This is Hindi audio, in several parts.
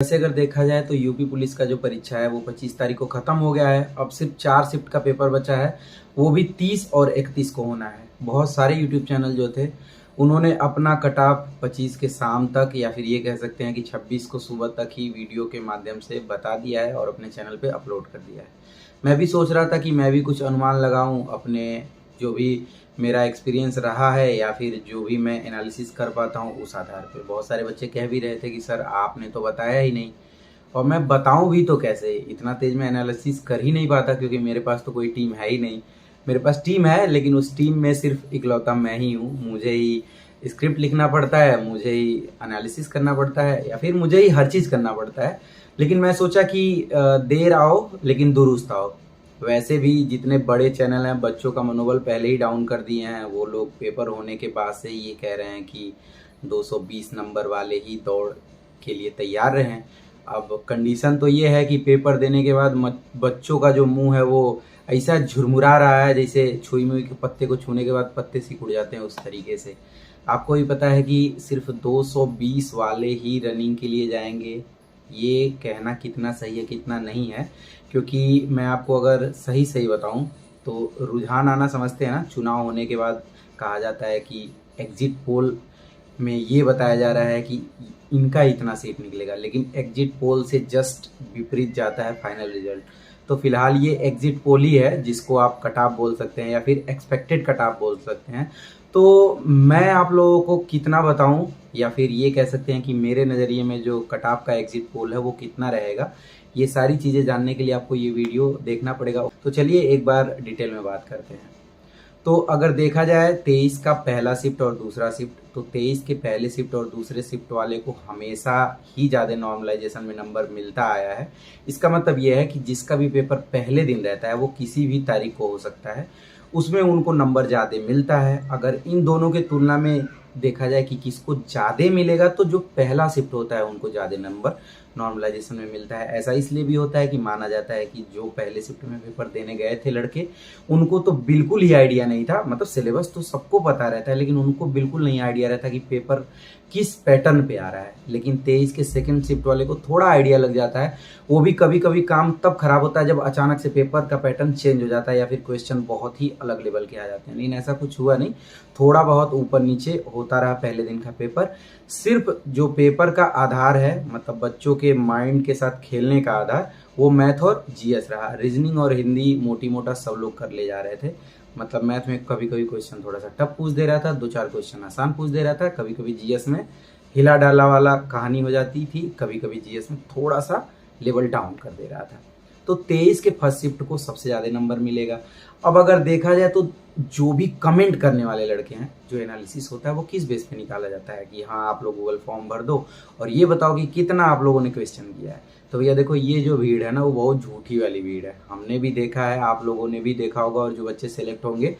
वैसे अगर देखा जाए तो यूपी पुलिस का जो परीक्षा है वो 25 तारीख को ख़त्म हो गया है। अब सिर्फ 4 शिफ्ट का पेपर बचा है, वो भी 30 और 31 को होना है। बहुत सारे यूट्यूब चैनल जो थे उन्होंने अपना कट ऑफ 25 के शाम तक या फिर ये कह सकते हैं कि 26 को सुबह तक ही वीडियो के माध्यम से बता दिया है और अपने चैनल पे अपलोड कर दिया है। मैं भी सोच रहा था कि मैं भी कुछ अनुमान लगाऊं, अपने जो भी मेरा एक्सपीरियंस रहा है या फिर जो भी मैं एनालिसिस कर पाता हूं उस आधार पे। बहुत सारे बच्चे कह भी रहे थे कि सर आपने तो बताया ही नहीं, और मैं बताऊं भी तो कैसे, इतना तेज मैं एनालिसिस कर ही नहीं पाता क्योंकि मेरे पास तो कोई टीम है ही नहीं। मेरे पास टीम है लेकिन उस टीम में सिर्फ इकलौता मैं ही हूँ। मुझे ही स्क्रिप्ट लिखना पड़ता है, मुझे ही एनालिसिस करना पड़ता है या फिर मुझे ही हर चीज़ करना पड़ता है। लेकिन मैं सोचा कि देर आओ लेकिन दुरुस्त आओ। वैसे भी जितने बड़े चैनल हैं बच्चों का मनोबल पहले ही डाउन कर दिए हैं। वो लोग पेपर होने के बाद से ये कह रहे हैं कि 220 नंबर वाले ही दौड़ के लिए तैयार रहें। अब कंडीशन तो ये है कि पेपर देने के बाद बच्चों का जो मुंह है वो ऐसा झुरमुरा रहा है जैसे छुई मुई के पत्ते को छूने के बाद पत्ते सिकुड़ उड़ जाते हैं, उस तरीके से। आपको भी पता है कि सिर्फ 220 वाले ही रनिंग के लिए जाएंगे। ये कहना कितना सही है कितना नहीं है, क्योंकि मैं आपको अगर सही सही बताऊं तो रुझान आना समझते हैं ना, चुनाव होने के बाद कहा जाता है कि एग्जिट पोल में ये बताया जा रहा है कि इनका इतना सीट निकलेगा, लेकिन एग्जिट पोल से जस्ट विपरीत जाता है फाइनल रिजल्ट। तो फिलहाल ये एग्जिट पोल ही है जिसको आप कट ऑफ बोल सकते हैं या फिर एक्सपेक्टेड कट ऑफ बोल सकते हैं। तो मैं आप लोगों को कितना बताऊं या फिर ये कह सकते हैं कि मेरे नज़रिए में जो कट ऑफ का एग्जिट पोल है वो कितना रहेगा, ये सारी चीज़ें जानने के लिए आपको ये वीडियो देखना पड़ेगा। तो चलिए एक बार डिटेल में बात करते हैं। तो अगर देखा जाए 23 का पहला शिफ्ट और दूसरा शिफ्ट, तो 23 के पहले शिफ्ट और दूसरे शिफ्ट वाले को हमेशा ही ज़्यादा नॉर्मलाइजेशन में नंबर मिलता आया है। इसका मतलब यह है कि जिसका भी पेपर पहले दिन रहता है वो किसी भी तारीख को हो सकता है, उसमें उनको नंबर ज़्यादा मिलता है। अगर इन दोनों के तुलना में देखा जाए कि किसको ज़्यादा मिलेगा, तो जो पहला शिफ्ट होता है उनको ज़्यादा नंबर नॉर्मलाइजेशन में मिलता है। ऐसा इसलिए भी होता है कि माना जाता है कि जो पहले शिफ्ट में पेपर देने गए थे लड़के, उनको तो बिल्कुल ही आइडिया नहीं था। मतलब सिलेबस तो सबको पता रहता है लेकिन उनको बिल्कुल नहीं आइडिया रहता कि पेपर किस पैटर्न पे आ रहा है। लेकिन 23 के सेकंड शिफ्ट वाले को थोड़ा आइडिया लग जाता है। वो भी कभी कभी काम तब खराब होता है जब अचानक से पेपर का पैटर्न चेंज हो जाता है या फिर क्वेश्चन बहुत ही अलग लेवल के आ जाते हैं। लेकिन ऐसा कुछ हुआ नहीं, थोड़ा बहुत ऊपर नीचे होता रहा पहले दिन का पेपर। सिर्फ जो पेपर का आधार है, मतलब बच्चों के माइंड के साथ खेलने का आधार, वो मैथ और जीएस रहा। रीजनिंग और हिंदी मोटी मोटा सब लोग कर ले जा रहे थे। मतलब मैथ में कभी कभी क्वेश्चन थोड़ा सा टफ पूछ दे रहा था, 2-4 क्वेश्चन आसान पूछ दे रहा था। कभी कभी जीएस में हिला डाला वाला कहानी हो जाती थी, कभी कभी जीएस में थोड़ा सा लेवल डाउन कर दे रहा था। तो 23 के फर्स्ट शिफ्ट को सबसे ज़्यादा नंबर मिलेगा। अब अगर देखा जाए तो जो भी कमेंट करने वाले लड़के हैं, जो एनालिसिस होता है वो किस बेस पे निकाला जाता है कि हाँ आप लोग गूगल फॉर्म भर दो और ये बताओ कि कितना आप लोगों ने क्वेश्चन किया है। तो भैया देखो, ये जो भीड़ है ना वो बहुत झूठी वाली भीड़ है। हमने भी देखा है, आप लोगों ने भी देखा होगा, और जो बच्चे सेलेक्ट होंगे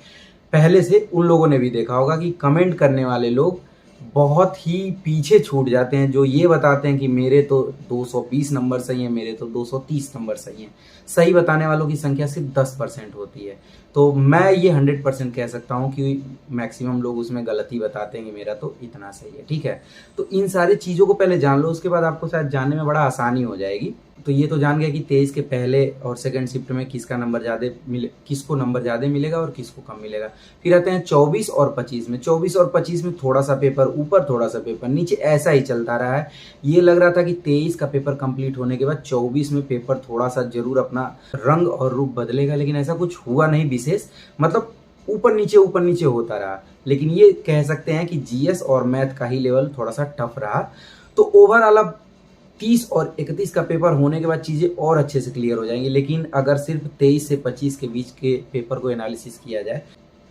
पहले से उन लोगों ने भी देखा होगा कि कमेंट करने वाले लोग बहुत ही पीछे छूट जाते हैं। जो ये बताते हैं कि मेरे तो 220 नंबर सही है, मेरे तो 230 नंबर सही है। सही बताने वालों की संख्या सिर्फ 10% होती है। तो मैं ये 100% कह सकता हूँ कि मैक्सिमम लोग उसमें गलती बताते हैं कि मेरा तो इतना सही है। ठीक है, तो इन सारी चीज़ों को पहले जान लो, उसके बाद आपको शायद जानने में बड़ा आसानी हो जाएगी। तो ये तो जान गया कि 23 के पहले और सेकंड शिफ्ट में किसका नंबर ज़्यादा मिले, किसको नंबर ज़्यादा मिलेगा और किसको कम मिलेगा। फिर आते हैं 24 और 25 में। 24 और 25 में थोड़ा सा पेपर ऊपर थोड़ा सा पेपर नीचे, ऐसा ही चलता रहा है। ये लग रहा था कि 23 का पेपर कंप्लीट होने के बाद 24 में पेपर थोड़ा सा जरूर अपना रंग और रूप बदलेगा, लेकिन ऐसा कुछ हुआ नहीं विशेष। मतलब ऊपर नीचे होता रहा। लेकिन ये कह सकते हैं कि जीएस और मैथ का ही लेवल थोड़ा सा टफ रहा। तो ओवरऑल अब 30 और 31 का पेपर होने के बाद चीज़ें और अच्छे से क्लियर हो जाएंगी। लेकिन अगर सिर्फ 23 से 25 के बीच के पेपर को एनालिसिस किया जाए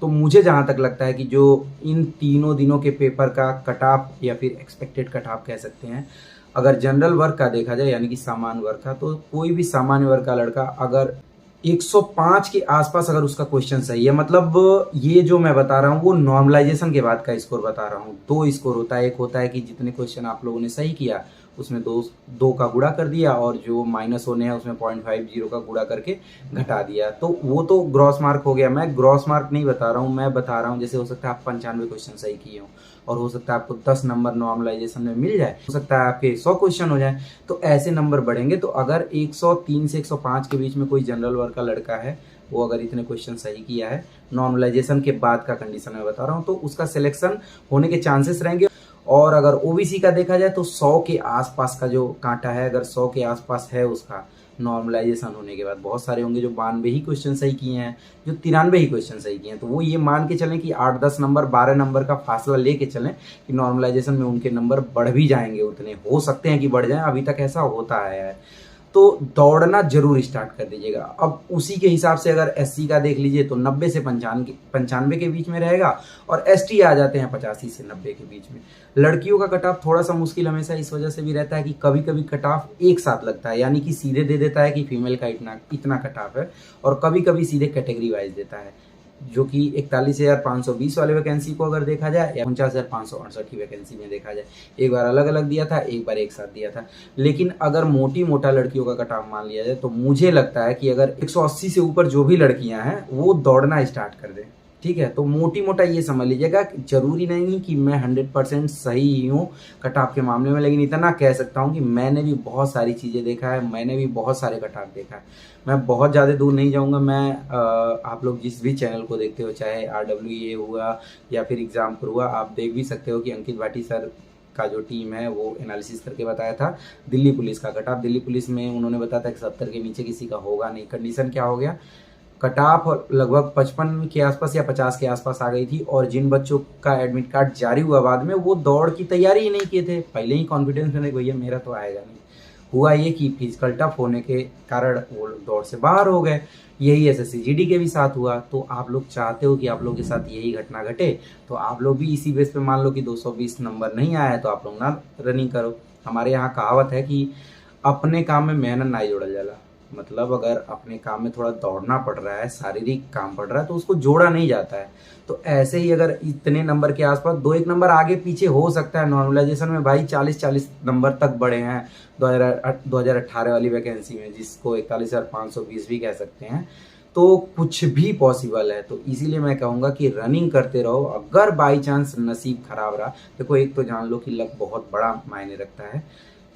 तो मुझे जहाँ तक लगता है कि जो इन तीनों दिनों के पेपर का कट ऑफ या फिर एक्सपेक्टेड कट ऑफ कह सकते हैं, अगर जनरल वर्ग का देखा जाए यानी कि सामान्य वर्ग का, तो कोई भी सामान्य वर्ग का लड़का अगर 105 के आसपास अगर उसका क्वेश्चन सही है, मतलब ये जो मैं बता रहा हूँ वो नॉर्मलाइजेशन के बाद का स्कोर बता रहा हूँ। 2 स्कोर होता है, एक होता है कि जितने क्वेश्चन आप लोगों ने सही किया उसमें दो का गुणा कर दिया और जो माइनस होने हैं उसमें 0.50 का गुणा करके घटा दिया। तो वो तो ग्रॉस मार्क हो गया। मैं ग्रॉस मार्क नहीं बता रहा हूँ, मैं बता रहा हूँ जैसे हो सकता है आप 95 क्वेश्चन सही किए हो और हो सकता है आपको 10 नंबर नॉर्मलाइजेशन में मिल जाए, हो सकता है आपके 100 क्वेश्चन हो जाए, तो ऐसे नंबर बढ़ेंगे। तो अगर 103 से 105 के बीच में कोई जनरल वर्ग का लड़का है, वो अगर इतने क्वेश्चन सही किया है नॉर्मलाइजेशन के बाद का कंडीशन मैं बता रहा हूँ, तो उसका सिलेक्शन होने के चांसेस रहेंगे। और अगर ओबीसी का देखा जाए तो 100 के आसपास का जो कांटा है, अगर 100 के आसपास है उसका नॉर्मलाइजेशन होने के बाद, बहुत सारे होंगे जो 92 ही क्वेश्चन सही किए हैं, जो 93 ही क्वेश्चन सही किए हैं, तो वो ये मान के चलें कि 8-10 नंबर 12 नंबर का फासला लेके चलें कि नॉर्मलाइजेशन में उनके नंबर बढ़ भी जाएंगे, उतने हो सकते हैं कि बढ़ जाएं, अभी तक ऐसा होता आया है। तो दौड़ना जरूर स्टार्ट कर दीजिएगा। अब उसी के हिसाब से अगर एससी का देख लीजिए तो 90 से 95 के बीच में रहेगा और एसटी आ जाते हैं 85 से 90 के बीच में। लड़कियों का कट ऑफ थोड़ा सा मुश्किल हमेशा इस वजह से भी रहता है कि कभी कभी कट ऑफ एक साथ लगता है, यानी कि सीधे दे देता है कि फीमेल का इतना कट ऑफ है, और कभी कभी सीधे कैटेगरी वाइज देता है, जो कि 41,520 वाले वैकेंसी को अगर देखा जाए या 49,568 की वैकेंसी में देखा जाए, एक बार अलग अलग दिया था, एक बार एक साथ दिया था। लेकिन अगर मोटा लड़कियों का कट ऑफ मान लिया जाए तो मुझे लगता है कि अगर 180 से ऊपर जो भी लड़कियां हैं वो दौड़ना स्टार्ट कर दें, ठीक है। तो मोटा ये समझ लीजिएगा, जरूरी नहीं कि मैं 100% सही ही हूँ कट ऑफ के मामले में, लेकिन इतना कह सकता हूँ कि मैंने भी बहुत सारी चीज़ें देखा है, मैंने भी बहुत सारे कट ऑफ देखा है। मैं बहुत ज़्यादा दूर नहीं जाऊँगा। मैं आप लोग जिस भी चैनल को देखते हो, चाहे RWA हुआ या फिर एग्जाम्पल हुआ, आप देख भी सकते हो कि अंकित भाटी सर का जो टीम है वो एनालिसिस करके बताया था दिल्ली पुलिस का कट ऑफ। दिल्ली पुलिस में उन्होंने बताया था कि 70 के नीचे किसी का होगा नहीं। कंडीशन क्या हो गया, कट ऑफ लगभग 55 के आसपास या 50 के आसपास आ गई थी, और जिन बच्चों का एडमिट कार्ड जारी हुआ बाद में, वो दौड़ की तैयारी ही नहीं किए थे, पहले ही कॉन्फिडेंस में भैया मेरा तो आएगा नहीं। हुआ ये कि फिजिकल टफ होने के कारण वो दौड़ से बाहर हो गए। यही SSC GD के भी साथ हुआ। तो आप लोग चाहते हो कि आप लोगों के साथ यही घटना घटे, तो आप लोग भी इसी बेस पे मान लो कि 220 नंबर नहीं आया है तो आप लोग ना रनिंग करो। हमारे यहाँ कहावत है कि अपने काम में मेहनत ना जोड़ल जाला, मतलब अगर अपने काम में थोड़ा दौड़ना पड़ रहा है, शारीरिक काम पड़ रहा है, तो उसको जोड़ा नहीं जाता है। तो ऐसे ही अगर इतने नंबर के आसपास 2-1 नंबर आगे पीछे हो सकता है नॉर्मलाइजेशन में, भाई 40 नंबर तक बढ़े हैं 2018 वाली वैकेंसी में, जिसको 41,520 भी कह सकते हैं, तो कुछ भी पॉसिबल है। तो इसीलिए मैं कहूँगा कि रनिंग करते रहो। अगर बाई चांस नसीब खराब रहा, देखो एक तो जान लो कि लक बहुत बड़ा मायने रखता है,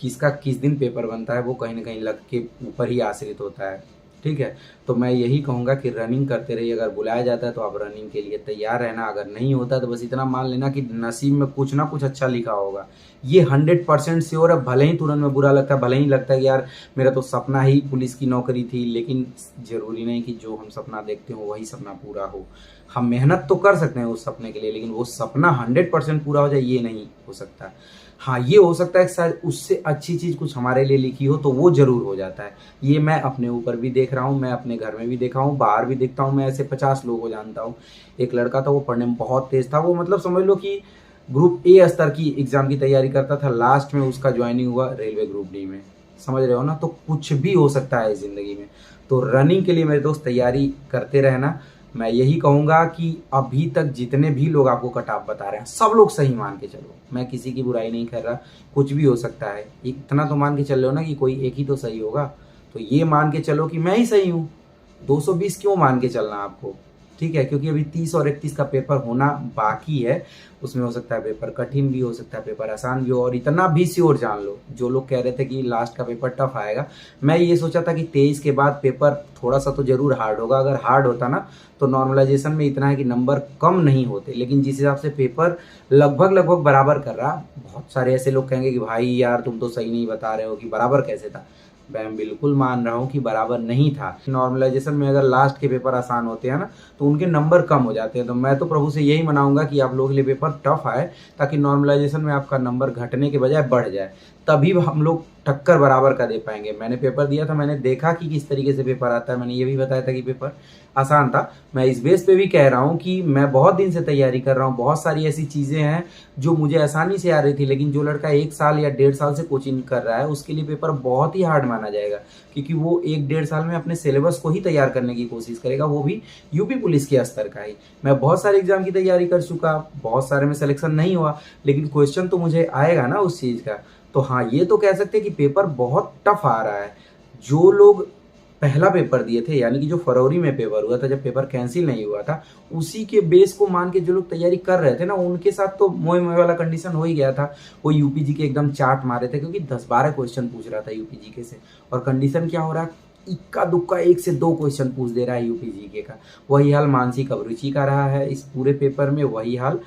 किसका किस दिन पेपर बनता है वो कहीं ना कहीं लक के ऊपर ही आश्रित होता है, ठीक है। तो मैं यही कहूँगा कि रनिंग करते रहिए। अगर बुलाया जाता है तो आप रनिंग के लिए तैयार रहना, अगर नहीं होता तो बस इतना मान लेना कि नसीब में कुछ ना कुछ अच्छा लिखा होगा। ये 100% श्योर है। भले ही तुरंत में बुरा लगता है, भले ही लगता है कि यार मेरा तो सपना ही पुलिस की नौकरी थी, लेकिन जरूरी नहीं कि जो हम सपना देखते हो वही सपना पूरा हो। हम मेहनत तो कर सकते हैं उस सपने के लिए, लेकिन वो सपना 100% पूरा हो जाए ये नहीं हो सकता। हाँ, ये हो सकता है कि शायद उससे अच्छी चीज़ कुछ हमारे लिए लिखी हो, तो वो जरूर हो जाता है। ये मैं अपने ऊपर भी देख रहा हूँ, मैं अपने घर में भी देखा हूँ, बाहर भी देखता हूँ। मैं ऐसे 50 लोगों को जानता हूँ। एक लड़का था, वो पढ़ने में बहुत तेज था, वो मतलब समझ लो कि ग्रुप A स्तर की एग्जाम की तैयारी करता था, लास्ट में उसका ज्वाइनिंग हुआ रेलवे ग्रुप D में। समझ रहे हो ना। तो कुछ भी हो सकता है जिंदगी में। तो रनिंग के लिए मेरे दोस्त तैयारी करते रहना। मैं यही कहूँगा कि अभी तक जितने भी लोग आपको कट ऑफ बता रहे हैं, सब लोग सही मान के चलो। मैं किसी की बुराई नहीं कर रहा, कुछ भी हो सकता है। इतना तो मान के चल लो ना कि कोई एक ही तो सही होगा। तो ये मान के चलो कि मैं ही सही हूँ। 220 क्यों मान के चलना आपको, ठीक है। क्योंकि अभी 30 और 31 का पेपर होना बाकी है। उसमें हो सकता है पेपर कठिन भी हो सकता है, पेपर आसान भी हो। और इतना भी श्योर जान लो, जो लोग कह रहे थे कि लास्ट का पेपर टफ आएगा, मैं ये सोचा था कि 23 के बाद पेपर थोड़ा सा तो जरूर हार्ड होगा। अगर हार्ड होता ना तो नॉर्मलाइजेशन में इतना है कि नंबर कम नहीं होते, लेकिन जिस हिसाब से पेपर लगभग बराबर कर रहा, बहुत सारे ऐसे लोग कहेंगे कि भाई यार तुम तो सही नहीं बता रहे हो, कि बराबर कैसे था। मैं बिल्कुल मान रहा हूँ कि बराबर नहीं था। नॉर्मलाइजेशन में अगर लास्ट के पेपर आसान होते हैं ना तो उनके नंबर कम हो जाते हैं। तो मैं तो प्रभु से यही मनाऊंगा कि आप लोगों के लिए पेपर टफ आए, ताकि नॉर्मलाइजेशन में आपका नंबर घटने के बजाय बढ़ जाए, तभी हम लोग टक्कर बराबर का दे पाएंगे। मैंने पेपर दिया था, मैंने देखा कि किस तरीके से पेपर आता है। मैंने ये भी बताया था कि पेपर आसान था। मैं इस बेस पे भी कह रहा हूँ कि मैं बहुत दिन से तैयारी कर रहा हूँ। बहुत सारी ऐसी चीज़ें हैं जो मुझे आसानी से आ रही थी, लेकिन जो लड़का 1 साल या 1.5 साल से कोचिंग कर रहा है उसके लिए पेपर बहुत ही हार्ड माना जाएगा, क्योंकि वो 1-1.5 साल में अपने सिलेबस को ही तैयार करने की कोशिश करेगा, वो भी यूपी पुलिस के स्तर का ही। मैं बहुत सारे एग्जाम की तैयारी कर चुका, बहुत सारे में सिलेक्शन नहीं हुआ, लेकिन क्वेश्चन तो मुझे आएगा ना उस चीज़ का। तो हाँ, ये तो कह सकते हैं कि पेपर बहुत टफ आ रहा है। जो लोग पहला पेपर दिए थे, यानी कि जो फरवरी में पेपर हुआ था, जब पेपर कैंसिल नहीं हुआ था, उसी के बेस को मान के जो लोग तैयारी कर रहे थे ना, उनके साथ तो मोए मोए वाला कंडीशन हो ही गया था। वो यूपीजी के एकदम चाट मारे थे, क्योंकि 10-12 क्वेश्चन पूछ रहा था यूपीजी के से। और कंडीशन क्या हो रहा है, इक्का दुक्का 1 से 2 क्वेश्चन पूछ दे रहा है यूपीजी का। वही हाल मानसिक अभिरुचि का रहा है इस पूरे पेपर में, वही हाल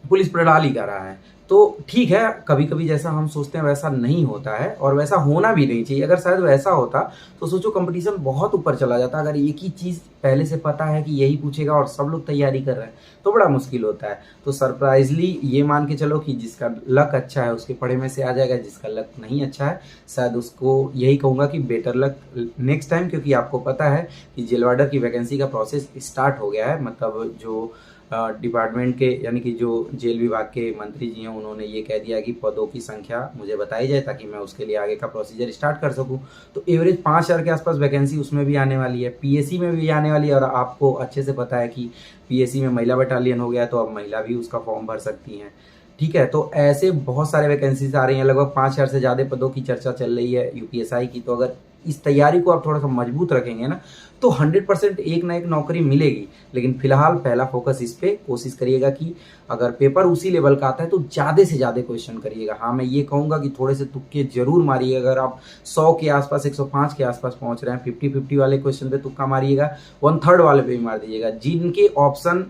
पुलिस प्रणाली का रहा है। तो ठीक है, कभी कभी जैसा हम सोचते हैं वैसा नहीं होता है, और वैसा होना भी नहीं चाहिए। अगर शायद वैसा होता तो सोचो कंपटीशन बहुत ऊपर चला जाता। अगर एक ही चीज़ पहले से पता है कि यही पूछेगा और सब लोग तैयारी कर रहे हैं, तो बड़ा मुश्किल होता है। तो सरप्राइजली ये मान के चलो कि जिसका लक अच्छा है उसके पढ़े में से आ जाएगा, जिसका लक नहीं अच्छा है शायद उसको यही कहूँगा कि बेटर लक नेक्स्ट टाइम। क्योंकि आपको पता है कि जेल वार्डर की वैकेंसी का प्रोसेस स्टार्ट हो गया है। मतलब जो डिपार्टमेंट के, यानी कि जो जेल विभाग के मंत्री जी हैं, उन्होंने ये कह दिया कि पदों की संख्या मुझे बताई जाए, ताकि मैं उसके लिए आगे का प्रोसीजर स्टार्ट कर सकूं। तो एवरेज 5,000 के आसपास वैकेंसी उसमें भी आने वाली है, पीएससी में भी आने वाली है। और आपको अच्छे से पता है कि पीएससी में महिला बटालियन हो गया है, तो अब महिला भी उसका फॉर्म भर सकती हैं। ठीक है, तो ऐसे बहुत सारे वैकेंसीज आ रही हैं, लगभग 5,000 से ज़्यादा पदों की चर्चा चल रही है यूपीएसआई की। तो अगर इस तैयारी को आप थोड़ा सा मजबूत रखेंगे ना, तो 100% एक ना एक नौकरी मिलेगी। लेकिन फिलहाल पहला फोकस इस पे कोशिश करिएगा कि अगर पेपर उसी लेवल का आता है तो ज़्यादा से ज़्यादा क्वेश्चन करिएगा। हाँ, मैं ये कहूँगा कि थोड़े से तुक्के जरूर मारिएगा। अगर आप 100 के आसपास, 105 के आसपास पहुँच रहे हैं, 50-50 वाले क्वेश्चन पे तुक्का मारिएगा, 1/3 वाले पे भी मार दीजिएगा। जिनके ऑप्शन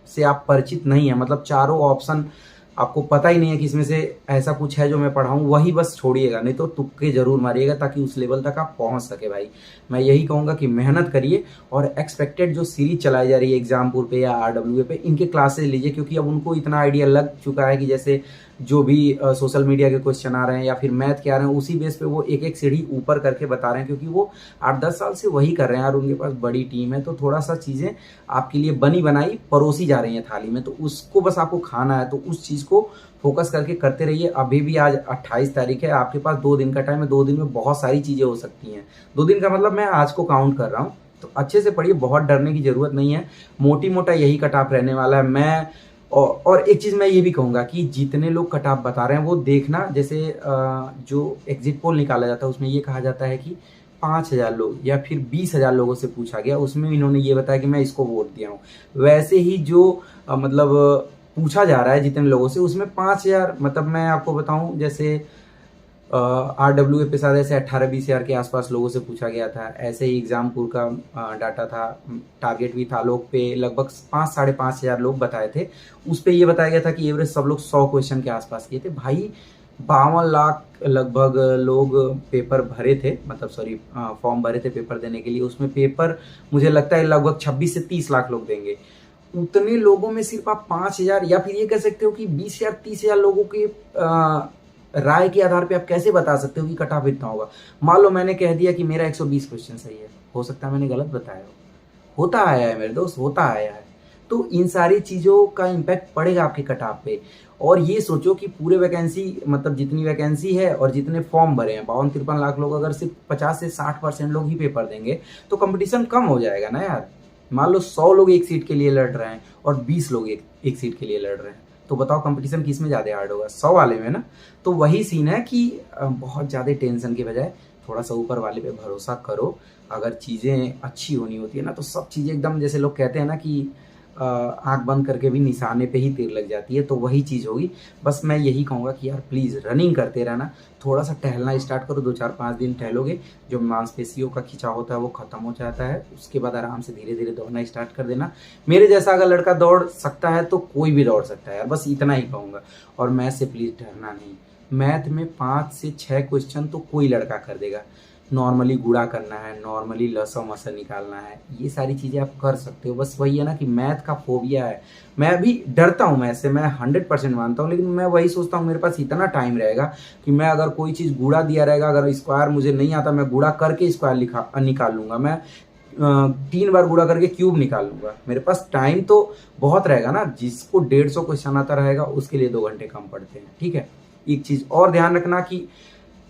से आप परिचित नहीं है, मतलब चारों ऑप्शन आपको पता ही नहीं है कि इसमें से ऐसा कुछ है जो मैं पढ़ाऊँ, वही बस छोड़िएगा, नहीं तो तुक्के जरूर मारिएगा, ताकि उस लेवल तक आप पहुंच सके भाई। मैं यही कहूँगा कि मेहनत करिए, और एक्सपेक्टेड जो सीरीज चलाई जा रही है एग्जामपुर पे या आरडब्ल्यूए पे, इनके क्लासेस लीजिए। क्योंकि अब उनको इतना आइडिया लग चुका है कि जैसे जो भी सोशल मीडिया के क्वेश्चन आ रहे हैं या फिर मैथ के आ रहे हैं, उसी बेस पे वो एक एक सीढ़ी ऊपर करके बता रहे हैं। क्योंकि वो 8-10 साल से वही कर रहे हैं, और उनके पास बड़ी टीम है। तो थोड़ा सा चीज़ें आपके लिए बनी बनाई परोसी जा रही हैं थाली में, तो उसको बस आपको खाना है। तो उस चीज़ को फोकस करके करते रहिए। अभी भी आज 28 तारीख है, आपके पास 2 दिन का टाइम है। 2 दिन में बहुत सारी चीज़ें हो सकती हैं। 2 दिन का मतलब मैं आज को काउंट कर रहा हूँ। तो अच्छे से पढ़िए, बहुत डरने की ज़रूरत नहीं है। मोटी मोटा यही कट ऑफ रहने वाला है। मैं और एक चीज़ मैं ये भी कहूँगा कि जितने लोग कट ऑफ बता रहे हैं वो देखना, जैसे जो एग्जिट पोल निकाला जाता है उसमें ये कहा जाता है कि 5,000 लोग या फिर 20,000 लोगों से पूछा गया, उसमें इन्होंने ये बताया कि मैं इसको वोट दिया हूँ। वैसे ही जो मतलब पूछा जा रहा है जितने लोगों से, उसमें 5,000, मतलब मैं आपको बताऊं, जैसे आरडब्ल्यूए पे शायद ऐसे 18-20 हज़ार के आसपास लोगों से पूछा गया था। ऐसे ही एग्जामपुर का डाटा था, टारगेट भी था, लोग पे लगभग 5-5.5 हज़ार लोग बताए थे। उस पे ये बताया गया था कि एवरेज सब लोग 100 क्वेश्चन के आसपास किए थे। भाई 52 लाख लगभग लोग पेपर भरे थे, मतलब सॉरी फॉर्म भरे थे पेपर देने के लिए। उसमें पेपर मुझे लगता है लगभग 26 से 30 लाख लोग देंगे। उतने लोगों में सिर्फ आप 5,000 या फिर ये कह सकते हो कि 20,000-30,000 लोगों के राय के आधार पे आप कैसे बता सकते हो कि कट ऑफ इतना होगा। मान लो मैंने कह दिया कि मेरा 120 क्वेश्चन सही है, हो सकता है मैंने गलत बताया हो, होता आया है मेरे दोस्त, होता आया है। तो इन सारी चीज़ों का इम्पैक्ट पड़ेगा आपके कट ऑफ पे। और ये सोचो कि पूरे वैकेंसी, मतलब जितनी वैकेंसी है और जितने फॉर्म भरे हैं 52-53 लाख लोग, अगर सिर्फ 50 से 60% लोग ही पेपर देंगे तो कंपटीशन कम हो जाएगा ना यार। मान लो 100 लोग एक सीट के लिए लड़ रहे हैं और 20 लोग एक सीट के लिए लड़ रहे हैं, तो बताओ कंपटीशन किस में ज़्यादा हार्ड होगा? 100 वाले में ना। तो वही सीन है कि बहुत ज़्यादा टेंशन के बजाय थोड़ा सा ऊपर वाले पे भरोसा करो। अगर चीज़ें अच्छी होनी होती है ना, तो सब चीज़ें एकदम, जैसे लोग कहते हैं ना कि आंख बंद करके भी निशाने पे ही तीर लग जाती है, तो वही चीज़ होगी। बस मैं यही कहूँगा कि यार प्लीज़ रनिंग करते रहना, थोड़ा सा टहलना स्टार्ट करो। 2-4-5 दिन टहलोगे, जो मांसपेशियों का खिंचाव होता है वो खत्म हो जाता है। उसके बाद आराम से धीरे धीरे दौड़ना स्टार्ट कर देना। मेरे जैसा अगर लड़का दौड़ सकता है तो कोई भी दौड़ सकता है यार, बस इतना ही कहूँगा। और मैथ से प्लीज़ डरना नहीं। मैथ में 5 से 6 क्वेश्चन तो कोई लड़का कर देगा। नॉर्मली गुणा करना है, नॉर्मली लसा मसा निकालना है, ये सारी चीज़ें आप कर सकते हो। बस वही है ना कि मैथ का फोबिया है। मैं भी डरता हूँ मैथ से, मैं 100% मानता हूँ। लेकिन मैं वही सोचता हूँ मेरे पास इतना टाइम रहेगा कि मैं अगर कोई चीज़ गुणा दिया रहेगा, अगर स्क्वायर मुझे नहीं आता, मैं गुणा करके स्क्वायर निकाल लूँगा। मैं 3 बार गुणा करके क्यूब निकाल लूँगा। मेरे पास टाइम तो बहुत रहेगा ना। जिसको 150 क्वेश्चन आता रहेगा उसके लिए 2 घंटे कम पड़ते हैं। ठीक है। एक चीज़ और ध्यान रखना कि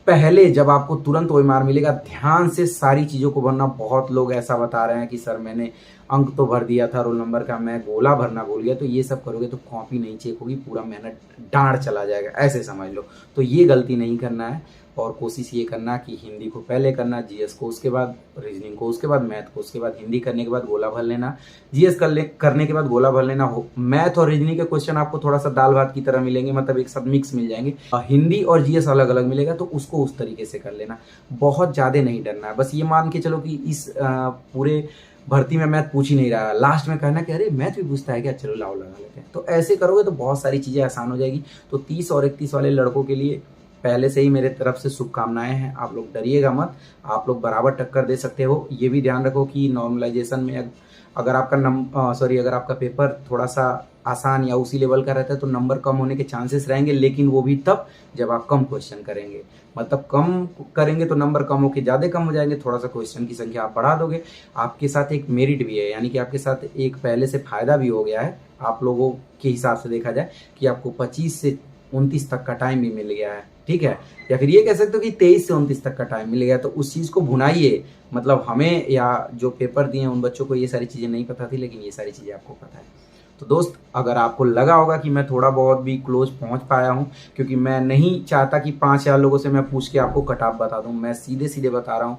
पहले जब आपको तुरंत OMR मिलेगा, ध्यान से सारी चीज़ों को भरना। बहुत लोग ऐसा बता रहे हैं कि सर मैंने अंक तो भर दिया था रोल नंबर का, मैं गोला भरना भूल गया। तो ये सब करोगे तो कॉपी नहीं चेक होगी, पूरा मेहनत डांड चला जाएगा, ऐसे समझ लो। तो ये गलती नहीं करना है और कोशिश ये करना कि हिंदी को पहले करना, जीएस को उसके बाद, रीजनिंग को उसके बाद, मैथ को उसके बाद, हिंदी करने के बाद गोला भर लेना, जीएस करने के बाद गोला भर लेना। मैथ और रीजनिंग के क्वेश्चन आपको थोड़ा सा दाल भात की तरह मिलेंगे, मतलब एक साथ मिक्स मिल जाएंगे। हिंदी और जीएस अलग अलग मिलेगा, तो उसको उस तरीके से कर लेना। बहुत ज़्यादा नहीं डरना है, बस ये मान के चलो कि इस पूरे भर्ती में मैथ पूछ ही नहीं रहा, लास्ट में कहना कि अरे मैथ भी पूछता है क्या, चलो लाओ लगा लेते हैं। तो ऐसे करोगे तो बहुत सारी चीज़ें आसान हो जाएगी। तो 30 और 31 वाले लड़कों के लिए पहले से ही मेरे तरफ से शुभकामनाएं हैं। आप लोग डरिएगा मत, आप लोग बराबर टक्कर दे सकते हो। ये भी ध्यान रखो कि नॉर्मलाइजेशन में अगर आपका पेपर थोड़ा सा आसान या उसी लेवल का रहता है तो नंबर कम होने के चांसेस रहेंगे, लेकिन वो भी तब जब आप कम क्वेश्चन करेंगे। मतलब कम करेंगे तो नंबर कम होके ज़्यादा कम हो जाएंगे, थोड़ा सा क्वेश्चन की संख्या आप बढ़ा दोगे। आपके साथ एक मेरिट भी है, यानी कि आपके साथ एक पहले से फायदा भी हो गया है। आप लोगों के हिसाब से देखा जाए कि आपको 25 से 29 तक का टाइम भी मिल गया है, ठीक है। या फिर ये कह सकते हो कि 23 से 29 तक का टाइम मिल गया। तो उस चीज़ को भुनाइए, मतलब हमें या जो पेपर दिए उन बच्चों को ये सारी चीज़ें नहीं पता थी, लेकिन ये सारी चीज़ें आपको पता है। तो दोस्त, अगर आपको लगा होगा कि मैं थोड़ा बहुत भी क्लोज पहुंच पाया हूं, क्योंकि मैं नहीं चाहता कि 5 लोगों से मैं पूछ के आपको कट ऑफ बता दूं, मैं सीधे सीधे बता रहा हूं।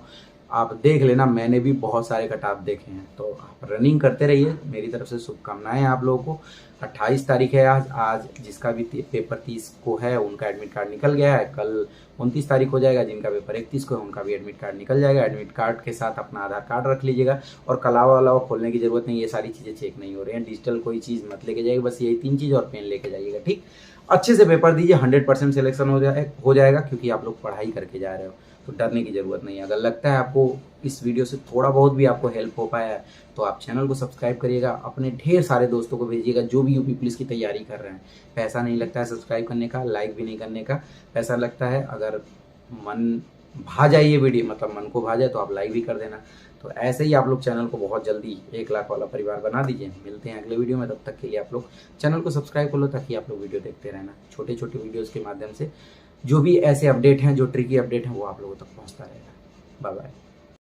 आप देख लेना, मैंने भी बहुत सारे कट ऑफ देखे हैं। तो आप रनिंग करते रहिए, मेरी तरफ से शुभकामनाएं हैं आप लोगों को। 28 तारीख है आज जिसका भी पेपर 30 को है उनका एडमिट कार्ड निकल गया है। कल 29 तारीख हो जाएगा, जिनका पेपर 31 को है उनका भी एडमिट कार्ड निकल जाएगा। एडमिट कार्ड के साथ अपना आधार कार्ड रख लीजिएगा, और कलावा वलावा खोलने की जरूरत नहीं, ये सारी चीज़ें चेक नहीं हो रही हैं। डिजिटल कोई चीज़ मत लेके जाइएगा, बस यही 3 चीज़ और पेन लेके जाइएगा, ठीक। अच्छे से पेपर दीजिए, 100% सिलेक्शन हो जाएगा, क्योंकि आप लोग पढ़ाई करके जा रहे हो, तो डरने की ज़रूरत नहीं है। अगर लगता है आपको इस वीडियो से थोड़ा बहुत भी आपको हेल्प हो पाया है तो आप चैनल को सब्सक्राइब करिएगा, अपने ढेर सारे दोस्तों को भेजिएगा जो भी यूपी पुलिस की तैयारी कर रहे हैं। पैसा नहीं लगता है सब्सक्राइब करने का, लाइक भी नहीं करने का पैसा लगता है। अगर मन भा जाए ये वीडियो, मतलब मन को भा जाए, तो आप लाइक भी कर देना। तो ऐसे ही आप लोग चैनल को बहुत जल्दी 1 लाख वाला परिवार बना दीजिए। मिलते हैं अगले वीडियो में, तब तक के लिए आप लोग चैनल को सब्सक्राइब कर लो, ताकि आप लोग वीडियो देखते रहना। छोटे छोटे वीडियोज़ के माध्यम से जो भी ऐसे अपडेट हैं, जो ट्रिकी अपडेट हैं, वो आप लोगों तक पहुँचता रहेगा। Bye bye.